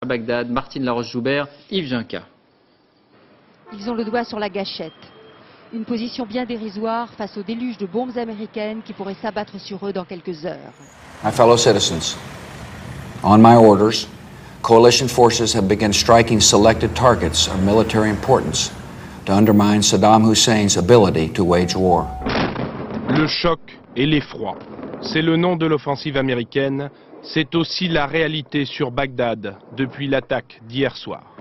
Bagdad, Martine Laroche-Joubert, Yves Junca. Ils ont le doigt sur la gâchette. Une position bien dérisoire face au déluge de bombes américaines qui pourraient s'abattre sur eux dans quelques heures. My fellow citizens, on my orders, coalition forces have begun striking selected targets of military importance to undermine Saddam Hussein's ability to wage war. Le choc et l'effroi, c'est le nom de l'offensive américaine. C'est aussi la réalité sur Bagdad depuis l'attaque d'hier soir.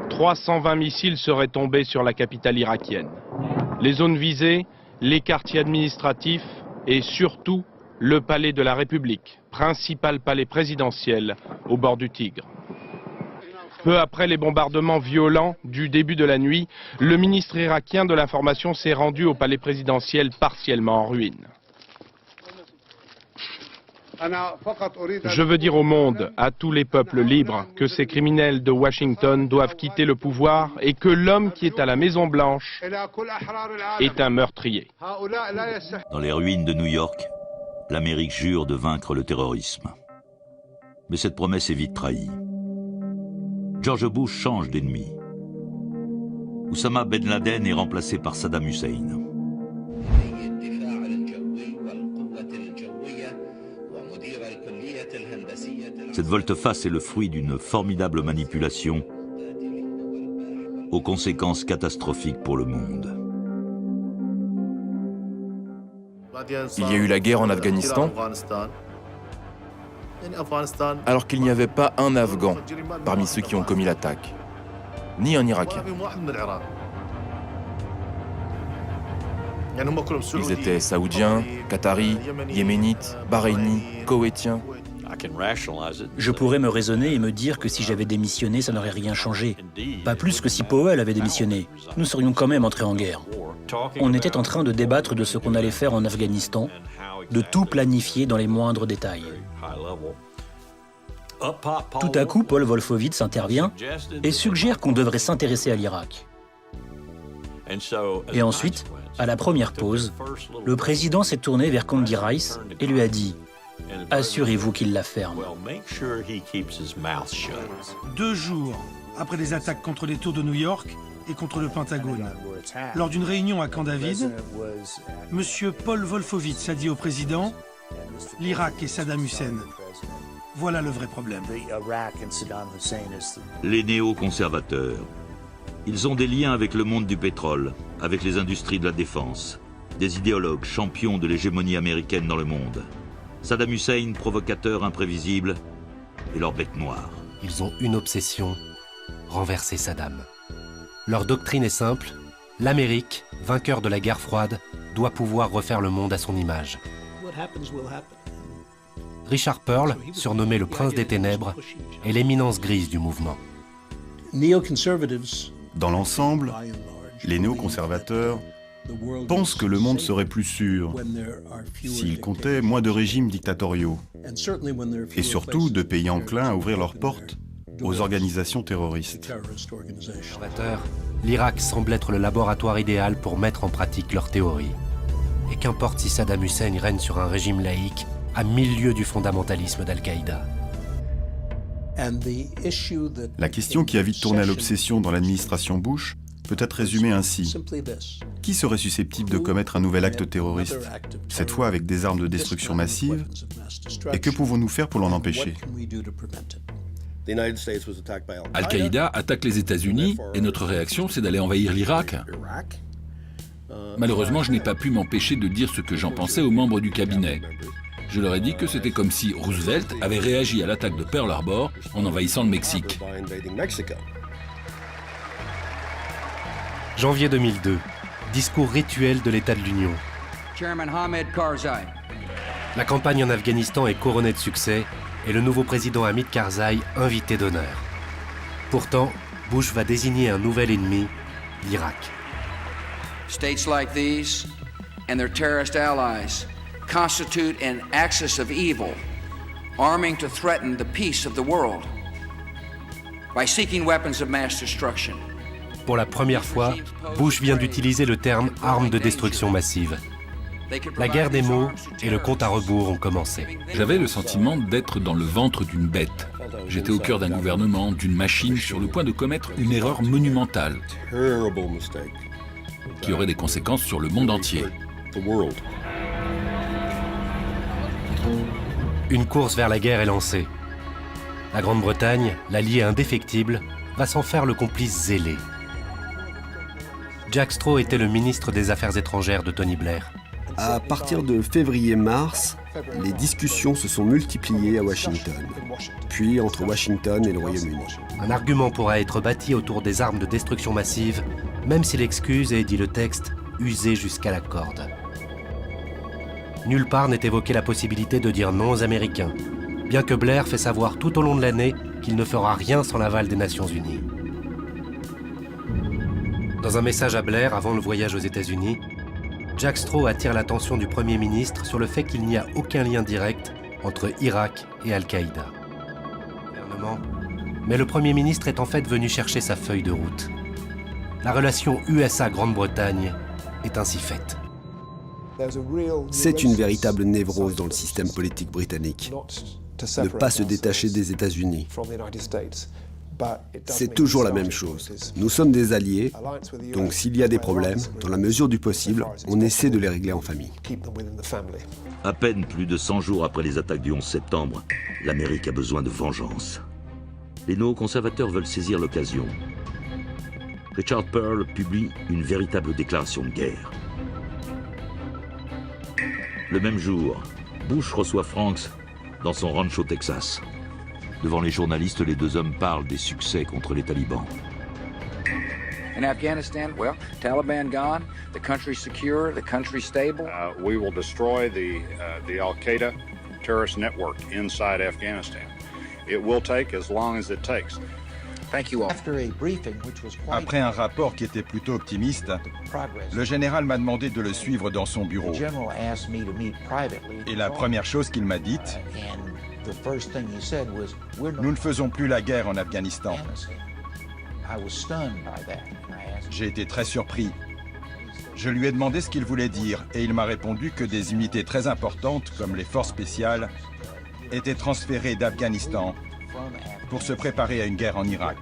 320 missiles seraient tombés sur la capitale irakienne. Les zones visées, les quartiers administratifs et surtout le palais de la République, principal palais présidentiel au bord du Tigre. Peu après les bombardements violents du début de la nuit, le ministre irakien de l'information s'est rendu au palais présidentiel partiellement en ruine. Je veux dire au monde, à tous les peuples libres, que ces criminels de Washington doivent quitter le pouvoir et que l'homme qui est à la Maison Blanche est un meurtrier. Dans les ruines de New York, l'Amérique jure de vaincre le terrorisme. Mais cette promesse est vite trahie. George Bush change d'ennemi. Oussama Ben Laden est remplacé par Saddam Hussein. Cette volte-face est le fruit d'une formidable manipulation aux conséquences catastrophiques pour le monde. Il y a eu la guerre en Afghanistan, alors qu'il n'y avait pas un Afghan parmi ceux qui ont commis l'attaque, ni un Irakien. Ils étaient saoudiens, qataris, yéménites, bahreïnis, koweïtiens. Je pourrais me raisonner et me dire que si j'avais démissionné, ça n'aurait rien changé. Pas plus que si Powell avait démissionné. Nous serions quand même entrés en guerre. On était en train de débattre de ce qu'on allait faire en Afghanistan, de tout planifier dans les moindres détails. Tout à coup, Paul Wolfowitz intervient et suggère qu'on devrait s'intéresser à l'Irak. Et ensuite, à la première pause, le président s'est tourné vers Condi Rice et lui a dit « Assurez-vous qu'il la ferme ». 2 jours après les attaques contre les tours de New York et contre le Pentagone, lors d'une réunion à Camp David, M. Paul Wolfowitz a dit au président « L'Irak et Saddam Hussein, voilà le vrai problème ». Les néoconservateurs. Ils ont des liens avec le monde du pétrole, avec les industries de la défense, des idéologues champions de l'hégémonie américaine dans le monde. Saddam Hussein, provocateur imprévisible, et leur bête noire. Ils ont une obsession, renverser Saddam. Leur doctrine est simple, l'Amérique, vainqueur de la guerre froide, doit pouvoir refaire le monde à son image. Richard Pearl, surnommé le prince des ténèbres, est l'éminence grise du mouvement. Dans l'ensemble, les néoconservateurs pensent que le monde serait plus sûr s'il comptait moins de régimes dictatoriaux et surtout de pays enclins à ouvrir leurs portes aux organisations terroristes. L'Irak semble être le laboratoire idéal pour mettre en pratique leurs théories. Et qu'importe si Saddam Hussein règne sur un régime laïque à 1000 lieues du fondamentalisme d'Al-Qaïda. La question qui a vite tourné à l'obsession dans l'administration Bush peut être résumée ainsi. Qui serait susceptible de commettre un nouvel acte terroriste, cette fois avec des armes de destruction massive, et que pouvons-nous faire pour l'en empêcher? Al-Qaïda attaque les États-Unis et notre réaction, c'est d'aller envahir l'Irak. Malheureusement, je n'ai pas pu m'empêcher de dire ce que j'en pensais aux membres du cabinet. Je leur ai dit que c'était comme si Roosevelt avait réagi à l'attaque de Pearl Harbor en envahissant le Mexique. Janvier 2002, discours rituel de l'État de l'Union. La campagne en Afghanistan est couronnée de succès et le nouveau président Hamid Karzai invité d'honneur. Pourtant, Bush va désigner un nouvel ennemi, l'Irak. States like these and their terrorist allies constitute an axis of evil, arming to threaten the peace of the world. by seeking weapons of mass destruction. Pour la première fois, Bush vient d'utiliser le terme « arme de destruction massive ». La guerre des mots et le compte à rebours ont commencé. J'avais le sentiment d'être dans le ventre d'une bête. J'étais au cœur d'un gouvernement, d'une machine sur le point de commettre une erreur monumentale qui aurait des conséquences sur le monde entier. Une course vers la guerre est lancée. La Grande-Bretagne, l'allié indéfectible, va s'en faire le complice zélé. Jack Straw était le ministre des Affaires étrangères de Tony Blair. À partir de février-mars, les discussions se sont multipliées à Washington, puis entre Washington et le Royaume-Uni. Un argument pourra être bâti autour des armes de destruction massive, même si l'excuse est, dit le texte, usée jusqu'à la corde. Nulle part n'est évoquée la possibilité de dire non aux Américains, bien que Blair fait savoir tout au long de l'année qu'il ne fera rien sans l'aval des Nations Unies. Dans un message à Blair avant le voyage aux États-Unis, Jack Straw attire l'attention du Premier ministre sur le fait qu'il n'y a aucun lien direct entre Irak et Al-Qaïda. Mais le Premier ministre est en fait venu chercher sa feuille de route. La relation USA-Grande-Bretagne est ainsi faite. C'est une véritable névrose dans le système politique britannique. Ne pas se détacher des États-Unis. C'est toujours la même chose. Nous sommes des alliés, donc s'il y a des problèmes, dans la mesure du possible, on essaie de les régler en famille. À peine plus de 100 jours après les attaques du 11 septembre, l'Amérique a besoin de vengeance. Les néoconservateurs veulent saisir l'occasion. Richard Pearl publie une véritable déclaration de guerre. Le même jour, Bush reçoit Franks dans son ranch au Texas. Devant les journalistes, les deux hommes parlent des succès contre les talibans. In Afghanistan, well, Taliban gone, the country secure, the country stable. We will destroy the Al-Qaeda terrorist network inside Afghanistan. It will take as long as it takes. Thank you all. Après un rapport qui était plutôt optimiste, le général m'a demandé de le suivre dans son bureau. Et la première chose qu'il m'a dite, nous ne faisons plus la guerre en Afghanistan. J'ai été très surpris. Je lui ai demandé ce qu'il voulait dire et il m'a répondu que des unités très importantes, comme les forces spéciales, étaient transférées d'Afghanistan pour se préparer à une guerre en Irak.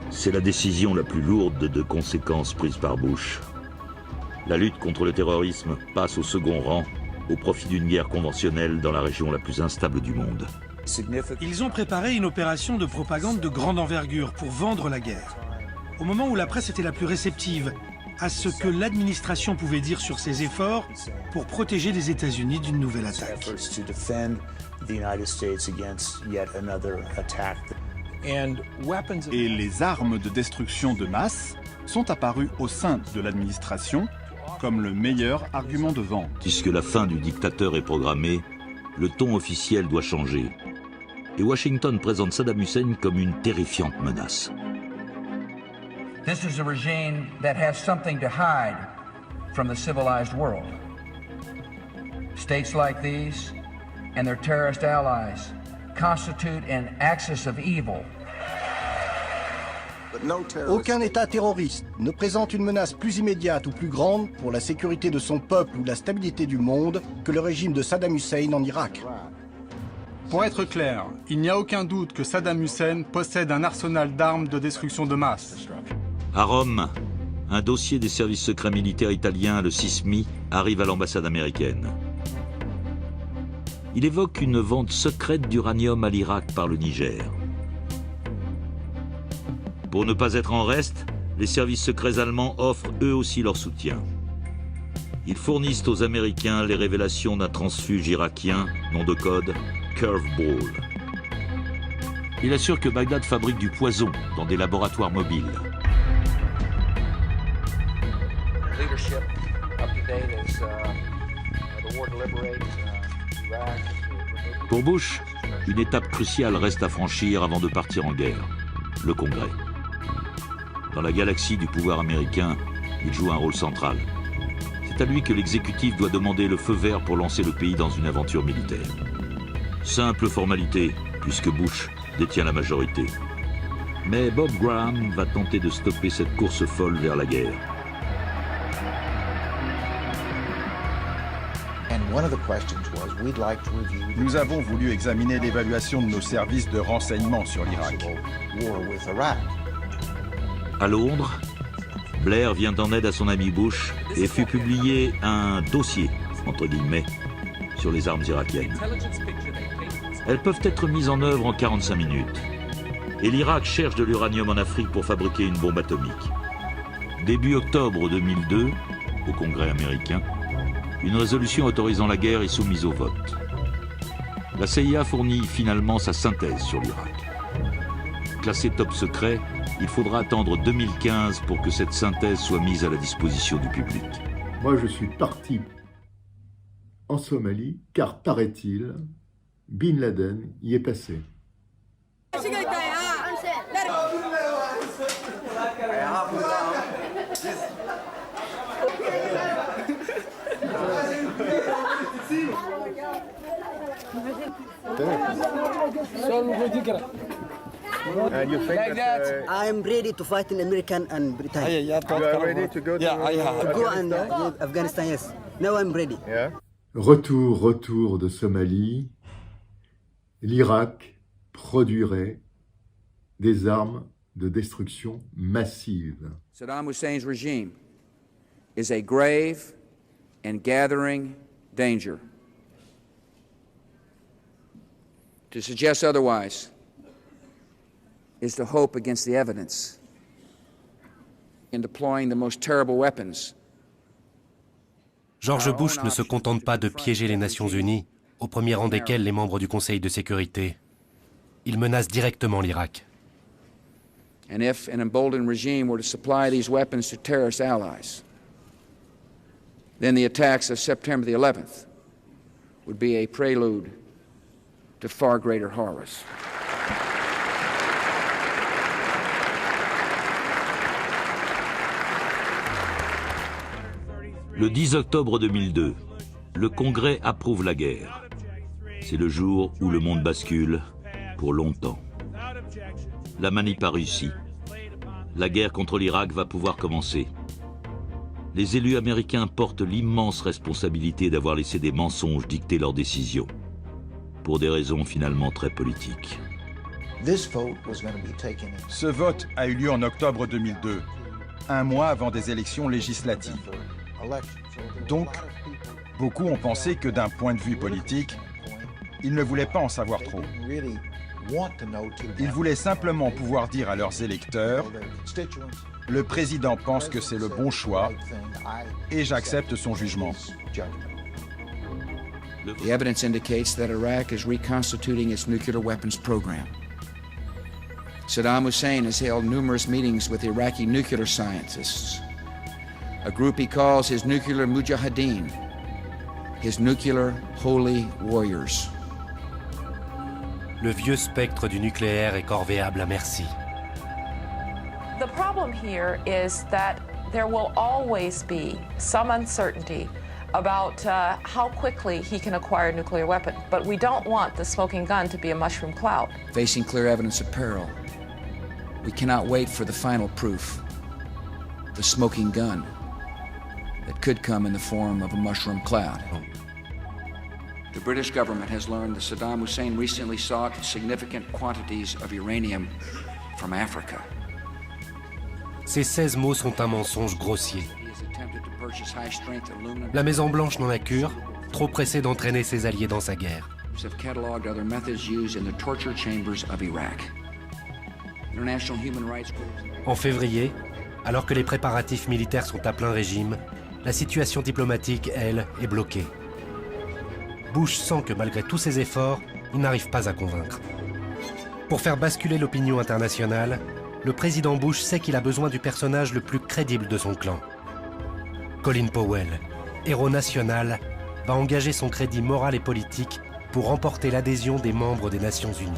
C'est la décision la plus lourde de conséquences prise par Bush. La lutte contre le terrorisme passe au second rang au profit d'une guerre conventionnelle dans la région la plus instable du monde. Ils ont préparé une opération de propagande de grande envergure pour vendre la guerre. Au moment où la presse était la plus réceptive à ce que l'administration pouvait dire sur ses efforts pour protéger les États-Unis d'une nouvelle attaque. Et les armes de destruction de masse sont apparues au sein de l'administration comme le meilleur argument de vente. Puisque la fin du dictateur est programmée, le ton officiel doit changer. Et Washington présente Saddam Hussein comme une terrifiante menace. This is a regime that has something to hide from the civilized world. States like these and their terrorist allies constitute an axis of evil. Aucun État terroriste ne présente une menace plus immédiate ou plus grande pour la sécurité de son peuple ou la stabilité du monde que le régime de Saddam Hussein en Irak. Pour être clair, il n'y a aucun doute que Saddam Hussein possède un arsenal d'armes de destruction de masse. À Rome, un dossier des services secrets militaires italiens, le SISMI, arrive à l'ambassade américaine. Il évoque une vente secrète d'uranium à l'Irak par le Niger. Pour ne pas être en reste, les services secrets allemands offrent eux aussi leur soutien. Ils fournissent aux Américains les révélations d'un transfuge irakien, nom de code Curveball. Il assure que Bagdad fabrique du poison dans des laboratoires mobiles. Pour Bush, une étape cruciale reste à franchir avant de partir en guerre, le Congrès. Dans la galaxie du pouvoir américain, il joue un rôle central. C'est à lui que l'exécutif doit demander le feu vert pour lancer le pays dans une aventure militaire. Simple formalité, puisque Bush détient la majorité. Mais Bob Graham va tenter de stopper cette course folle vers la guerre. Nous avons voulu examiner l'évaluation de nos services de renseignement sur l'Irak. À Londres, Blair vient en aide à son ami Bush et fait publier un dossier, entre guillemets, sur les armes irakiennes. Elles peuvent être mises en œuvre en 45 minutes. Et l'Irak cherche de l'uranium en Afrique pour fabriquer une bombe atomique. Début octobre 2002, au Congrès américain, une résolution autorisant la guerre est soumise au vote. La CIA fournit finalement sa synthèse sur l'Irak. Classée top secret, il faudra attendre 2015 pour que cette synthèse soit mise à la disposition du public. Moi, je suis parti en Somalie, car, paraît-il, Bin Laden y est passé. I am ready to fight in American and Britain. You are ready to go to go and Afghanistan, yes. Now I'm ready. Retour de Somalie. L'Irak produirait des armes de destruction massive. Saddam Hussein's regime is a grave and gathering danger. To suggest otherwise is to hope against the evidence in deploying the most terrible weapons. George Bush ne se contente pas de piéger les Nations Unies, au premier rang desquels les membres du Conseil de sécurité. Il menace directement l'Irak. And if an emboldened regime were to supply these weapons to terrorist allies, then the attacks of September the 11th would be a prelude to far greater horrors. Le 10 octobre 2002, le Congrès approuve la guerre. C'est le jour où le monde bascule pour longtemps. La manip a réussi. La guerre contre l'Irak va pouvoir commencer. Les élus américains portent l'immense responsabilité d'avoir laissé des mensonges dicter leurs décisions, pour des raisons finalement très politiques. Ce vote a eu lieu en octobre 2002, un mois avant des élections législatives. Donc, beaucoup ont pensé que d'un point de vue politique, ils ne voulaient pas en savoir trop. Ils voulaient simplement pouvoir dire à leurs électeurs « Le président pense que c'est le bon choix et j'accepte son jugement ». The evidence indicates that Iraq is reconstituting its nuclear weapons program. Saddam Hussein has held numerous meetings with Iraqi nuclear scientists, a group he calls his nuclear mujahideen, his nuclear holy warriors. Le vieux spectre du nucléaire est corvéable à merci. The problem here is that there will always be some uncertainty about how quickly he can acquire a nuclear weapon. But we don't want the smoking gun to be a mushroom cloud. Facing clear evidence of peril, we cannot wait for the final proof, the smoking gun, that could come in the form of a mushroom cloud. The British government has learned that Saddam Hussein recently sought significant quantities of uranium from Africa. Ces 16 mots sont un mensonge grossier. La Maison-Blanche n'en a cure, trop pressée d'entraîner ses alliés dans sa guerre. En février, alors que les préparatifs militaires sont à plein régime, la situation diplomatique, elle, est bloquée. Bush sent que malgré tous ses efforts, il n'arrive pas à convaincre. Pour faire basculer l'opinion internationale, le président Bush sait qu'il a besoin du personnage le plus crédible de son clan. Colin Powell, héros national, va engager son crédit moral et politique pour remporter l'adhésion des membres des Nations Unies.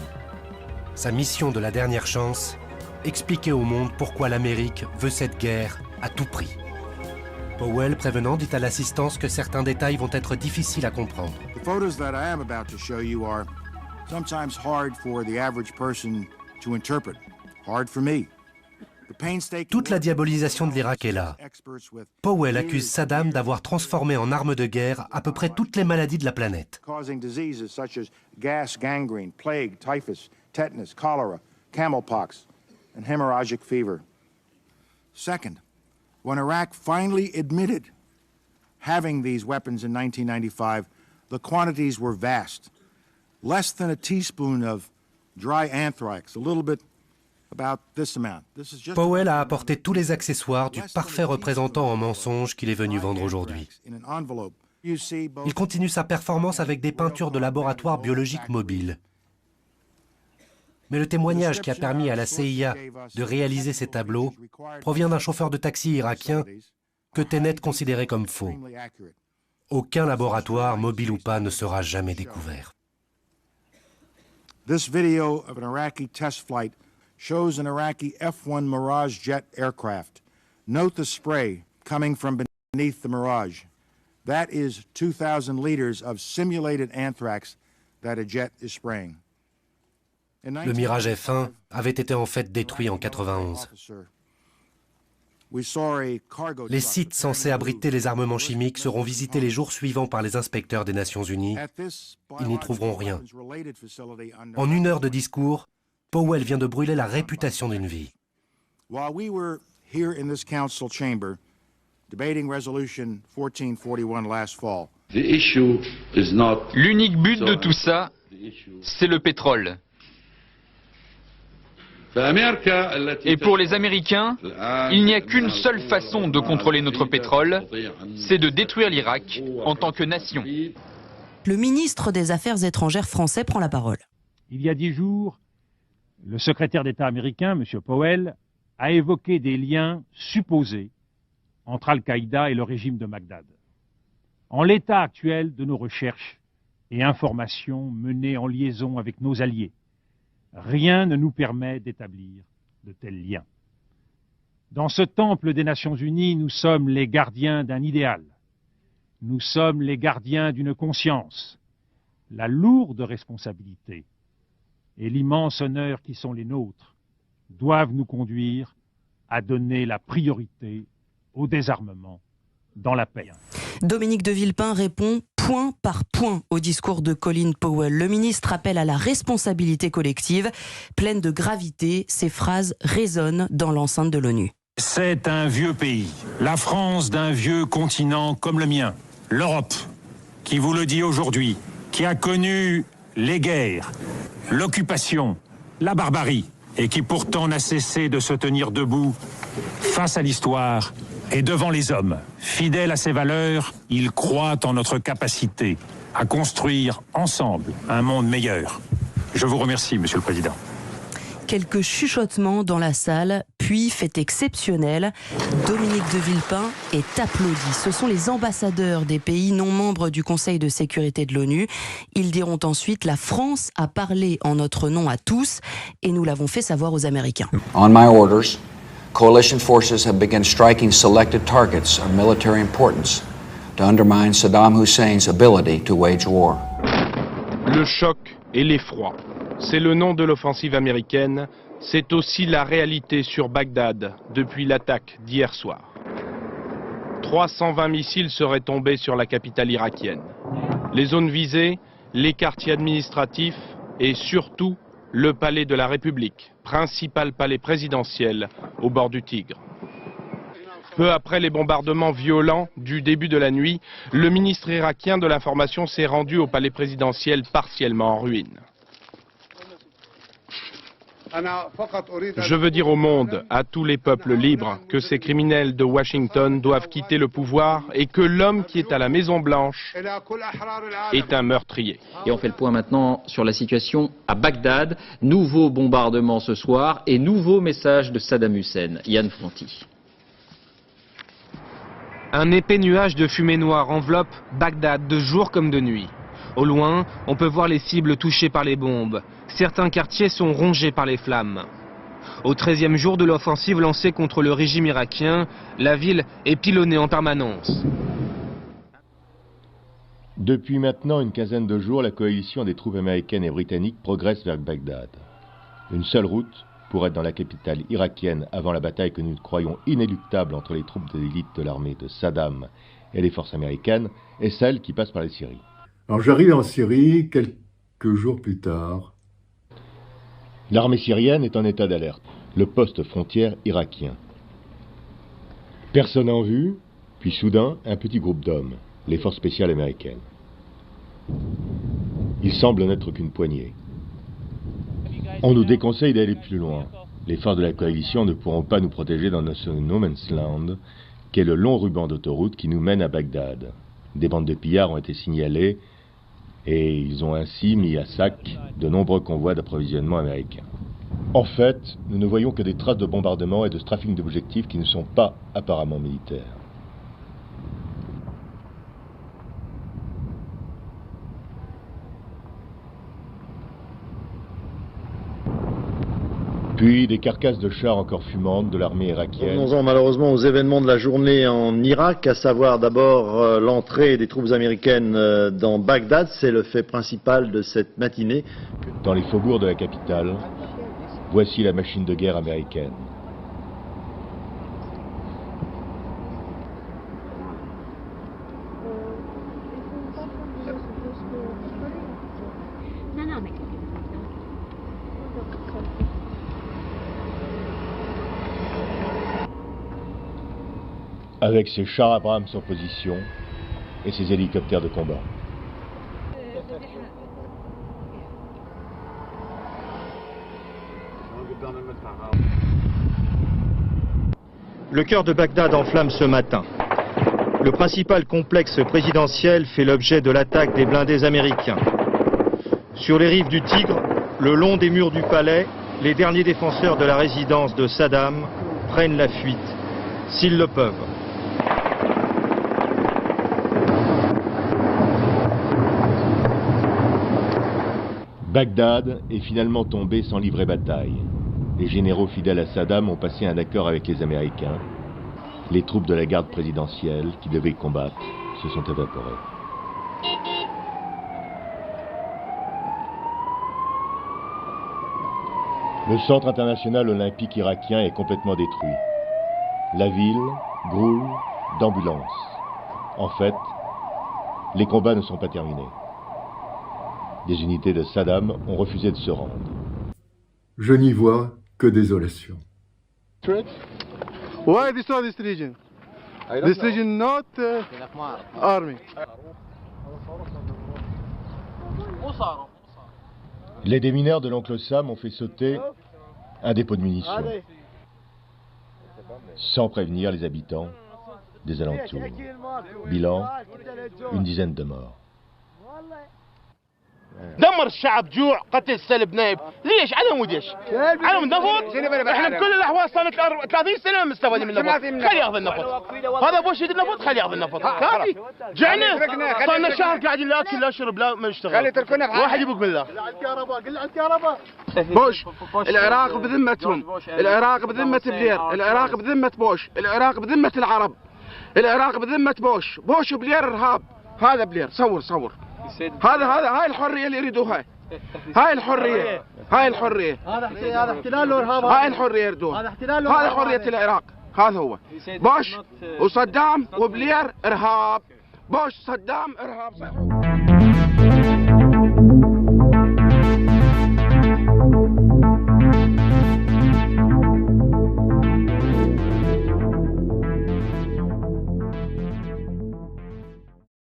Sa mission de la dernière chance, expliquer au monde pourquoi l'Amérique veut cette guerre à tout prix. Powell, prévenant, dit à l'assistance que certains détails vont être difficiles à comprendre. The photos that I am about to show you are sometimes hard for the average person to interpret, hard for me. Toute la diabolisation de l'Irak est là. Powell accuse Saddam d'avoir transformé en arme de guerre à peu près toutes les maladies de la planète. Causing diseases such as gas gangrene, plague, typhus, tetanus, cholera, camelpox, and hemorrhagic fever. Second, when Iraq finally admitted having these weapons in 1995, the quantities were vast. Less than a teaspoon of dry anthrax, a little bit about this amount. Powell a apporté tous les accessoires du parfait représentant en mensonge qu'il est venu vendre aujourd'hui. Il continue sa performance avec des peintures de laboratoire biologiques mobiles. Mais le témoignage qui a permis à la CIA de réaliser ces tableaux provient d'un chauffeur de taxi irakien que Tenet considérait comme faux. Aucun laboratoire, mobile ou pas, ne sera jamais découvert. This video of an Iraqi test flight shows an Iraqi F-1 Mirage jet aircraft. Note the spray coming from beneath the Mirage. That is 2,000 liters of simulated anthrax that a jet is spraying. Le Mirage F-1 avait été en fait détruit en 91. Les sites censés abriter les armements chimiques seront visités les jours suivants par les inspecteurs des Nations Unies. Ils n'y trouveront rien. En 1 heure de discours, Powell vient de brûler la réputation d'une vie. L'unique but de tout ça, c'est le pétrole. Et pour les Américains, il n'y a qu'une seule façon de contrôler notre pétrole, c'est de détruire l'Irak en tant que nation. Le ministre des Affaires étrangères français prend la parole. Il y a 10 jours, le secrétaire d'État américain, M. Powell, a évoqué des liens supposés entre Al-Qaïda et le régime de Bagdad. En l'état actuel de nos recherches et informations menées en liaison avec nos alliés, rien ne nous permet d'établir de tels liens. Dans ce temple des Nations Unies, nous sommes les gardiens d'un idéal. Nous sommes les gardiens d'une conscience. La lourde responsabilité et l'immense honneur qui sont les nôtres doivent nous conduire à donner la priorité au désarmement dans la paix. Dominique de Villepin répond point par point au discours de Colin Powell. Le ministre appelle à la responsabilité collective. Pleine de gravité, ces phrases résonnent dans l'enceinte de l'ONU. C'est un vieux pays, la France d'un vieux continent comme le mien, l'Europe, qui vous le dit aujourd'hui, qui a connu les guerres, l'occupation, la barbarie, et qui pourtant n'a cessé de se tenir debout face à l'histoire et devant les hommes. Fidèle à ses valeurs, il croit en notre capacité à construire ensemble un monde meilleur. Je vous remercie, Monsieur le Président. Quelques chuchotements dans la salle, puis fait exceptionnel, Dominique de Villepin est applaudi. Ce sont les ambassadeurs des pays non membres du Conseil de sécurité de l'ONU. Ils diront ensuite « La France a parlé en notre nom à tous et nous l'avons fait savoir aux Américains ». On my orders, coalition forces have begun striking selected targets of military importance to undermine Saddam Hussein's ability to wage war. Le choc et l'effroi. C'est le nom de l'offensive américaine, c'est aussi la réalité sur Bagdad depuis l'attaque d'hier soir. 320 missiles seraient tombés sur la capitale irakienne. Les zones visées, les quartiers administratifs et surtout le palais de la République, principal palais présidentiel au bord du Tigre. Peu après les bombardements violents du début de la nuit, le ministre irakien de l'information s'est rendu au palais présidentiel partiellement en ruine. Je veux dire au monde, à tous les peuples libres, que ces criminels de Washington doivent quitter le pouvoir et que l'homme qui est à la Maison-Blanche est un meurtrier. Et on fait le point maintenant sur la situation à Bagdad. Nouveau bombardement ce soir et nouveau message de Saddam Hussein. Yann Fronty. Un épais nuage de fumée noire enveloppe Bagdad de jour comme de nuit. Au loin, on peut voir les cibles touchées par les bombes. Certains quartiers sont rongés par les flammes. Au 13e jour de l'offensive lancée contre le régime irakien, la ville est pilonnée en permanence. Depuis maintenant une quinzaine de jours, la coalition des troupes américaines et britanniques progresse vers Bagdad. Une seule route pour être dans la capitale irakienne avant la bataille que nous croyons inéluctable entre les troupes d'élite de l'armée de Saddam et les forces américaines est celle qui passe par la Syrie. Alors j'arrive en Syrie quelques jours plus tard. L'armée syrienne est en état d'alerte. Le poste frontière irakien. Personne en vue, puis soudain, un petit groupe d'hommes, les forces spéciales américaines. Il semble n'être qu'une poignée. On nous déconseille d'aller plus loin. Les forces de la coalition ne pourront pas nous protéger dans ce no man's land, qui est le long ruban d'autoroute qui nous mène à Bagdad. Des bandes de pillards ont été signalées et ils ont ainsi mis à sac de nombreux convois d'approvisionnement américains. En fait, nous ne voyons que des traces de bombardements et de trafic d'objectifs qui ne sont pas apparemment militaires. Puis des carcasses de chars encore fumantes de l'armée irakienne. Revenons-en malheureusement aux événements de la journée en Irak, à savoir d'abord l'entrée des troupes américaines dans Bagdad. C'est le fait principal de cette matinée. Dans les faubourgs de la capitale, voici la machine de guerre américaine. Avec ses chars Abrams en position et ses hélicoptères de combat. Le cœur de Bagdad enflamme ce matin. Le principal complexe présidentiel fait l'objet de l'attaque des blindés américains. Sur les rives du Tigre, le long des murs du palais, les derniers défenseurs de la résidence de Saddam prennent la fuite, s'ils le peuvent. Bagdad est finalement tombé sans livrer bataille. Les généraux fidèles à Saddam ont passé un accord avec les Américains. Les troupes de la garde présidentielle, qui devaient combattre, se sont évaporées. Le centre international olympique irakien est complètement détruit. La ville grouille d'ambulances. En fait, les combats ne sont pas terminés. Des unités de Saddam ont refusé de se rendre. Je n'y vois que désolation. Why destroy this region? This region not army. Les démineurs de l'oncle Sam ont fait sauter un dépôt de munitions, sans prévenir les habitants des alentours. Bilan, une dizaine de morts. دمر الشعب جوع قتل سلب نايب ليش علم وديش علم نفط احنا بكل الاحوال صار 30 سنه مستفادين من النفط خلي ياخذ النفط هذا ابو شيد النفط خلي ياخذ النفط كافي جعنا صرنا شهر قاعدين لا اكل لا شرب لا ما نشتغل خلي تركنا واحد يبوق بالله الكهرباء قل على الكهرباء بوش العراق بذمتهم العراق بذمه بلير العراق بذمه بوش العراق بذمه العرب العراق بذمه بوش بلير ارهاب هذا بلير صور هاي الحريه اللي يريدوها هاي الحريه هذا احتلال وارهاب هاي الحريه يريدوها هذا حريه العراق هذا هو بوش وصدام وبلير ارهاب بوش صدام ارهاب